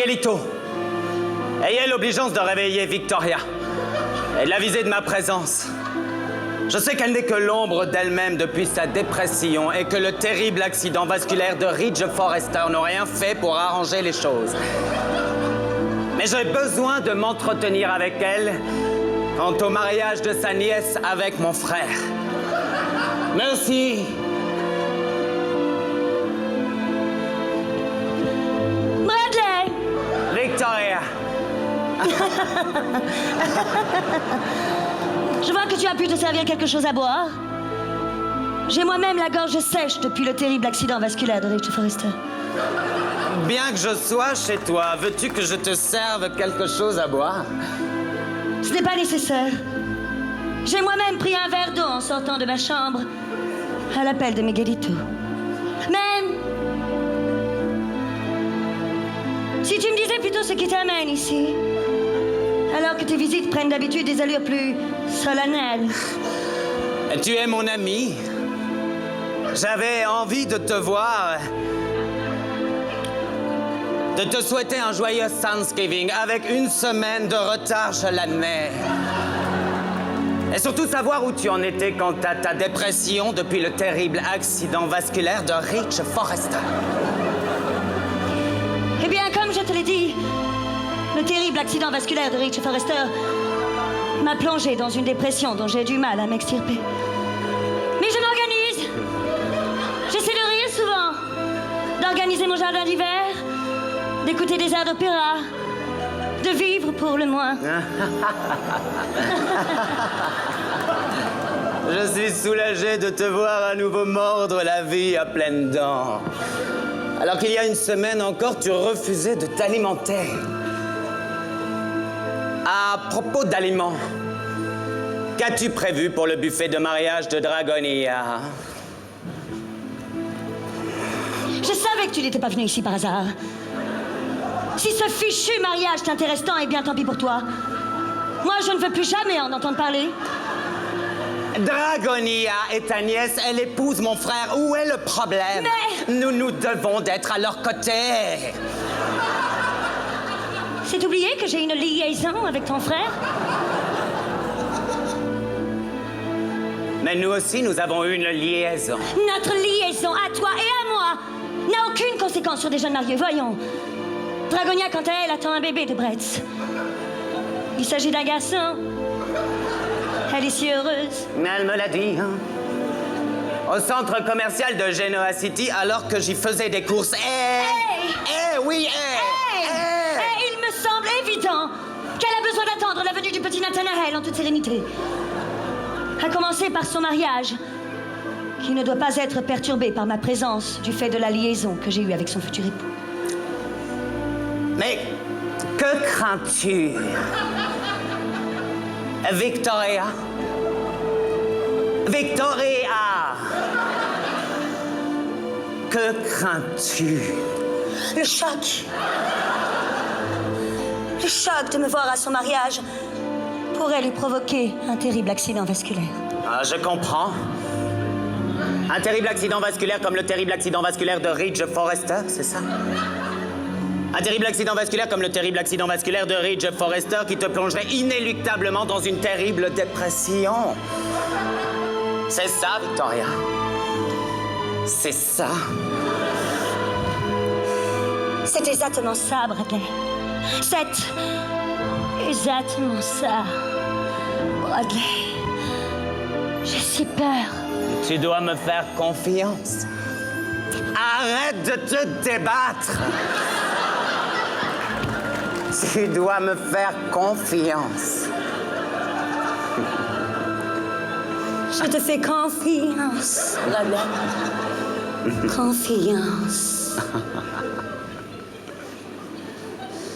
Miguelito, ayez l'obligeance de réveiller Victoria et de l'aviser de ma présence. Je sais qu'elle n'est que l'ombre d'elle-même depuis sa dépression et que le terrible accident vasculaire de Ridge Forrester n'a rien fait pour arranger les choses. Mais j'ai besoin de m'entretenir avec elle quant au mariage de sa nièce avec mon frère. Merci. Bradley! Victoria. Je vois que tu as pu te servir quelque chose à boire. J'ai moi-même la gorge sèche depuis le terrible accident vasculaire de Ridge Forrester. Bien que je sois chez toi, veux-tu que je te serve quelque chose à boire? Ce n'est pas nécessaire. J'ai moi-même pris un verre d'eau en sortant de ma chambre à l'appel de Miguelito. Mais si tu me disais plutôt ce qui t'amène ici, alors que tes visites prennent d'habitude des allures plus solennelles. Tu es mon ami. J'avais envie de te voir, de te souhaiter un joyeux Thanksgiving avec une semaine de retard, je l'admets. Et surtout savoir où tu en étais quant à ta dépression depuis le terrible accident vasculaire de Ridge Forrester. Eh bien, comme je te l'ai dit, le terrible accident vasculaire de Ridge Forrester m'a plongé dans une dépression dont j'ai du mal à m'extirper. Mais je m'organise. J'essaie de rire souvent, d'organiser mon jardin d'hiver, d'écouter des airs d'opéra, de vivre pour le moins. Je suis soulagé de te voir à nouveau mordre la vie à pleines dents. Alors qu'il y a une semaine encore, tu refusais de t'alimenter. À propos d'aliments, qu'as-tu prévu pour le buffet de mariage de Dragonia? Je savais que tu n'étais pas venu ici par hasard. Si ce fichu mariage t'intéresse tant, eh bien tant pis pour toi. Moi, je ne veux plus jamais en entendre parler. Dragonia est ta nièce, elle épouse mon frère. Où est le problème? Mais... Nous devons d'être à leur côté. C'est oublié que j'ai une liaison avec ton frère? Mais nous aussi, nous avons eu une liaison. Notre liaison, à toi et à moi, n'a aucune conséquence sur des jeunes mariés. Voyons. Dragonia, quant à elle, attend un bébé de Bretz. Il s'agit d'un garçon. Elle est si heureuse. Mais elle me l'a dit, hein? Au centre commercial de Genoa City, alors que j'y faisais des courses. Oui, Il me semble évident qu'elle a besoin d'attendre la venue du petit Nathanaël en toute sérénité. À commencer par son mariage, qui ne doit pas être perturbé par ma présence du fait de la liaison que j'ai eue avec son futur époux. Mais que crains-tu? Victoria? Victoria! Que crains-tu? Le choc. Le choc de me voir à son mariage pourrait lui provoquer un terrible accident vasculaire. Ah, je comprends. Un terrible accident vasculaire comme le terrible accident vasculaire de Ridge Forrester, c'est ça? Un terrible accident vasculaire comme le terrible accident vasculaire de Ridge Forrester qui te plongerait inéluctablement dans une terrible dépression. C'est ça, Victoria. C'est ça. C'est exactement ça, Bradley. C'est exactement ça, Bradley. J'ai si peur. Tu dois me faire confiance. Arrête de te débattre. Tu dois me faire confiance. Je te fais confiance, Bradley. Confiance.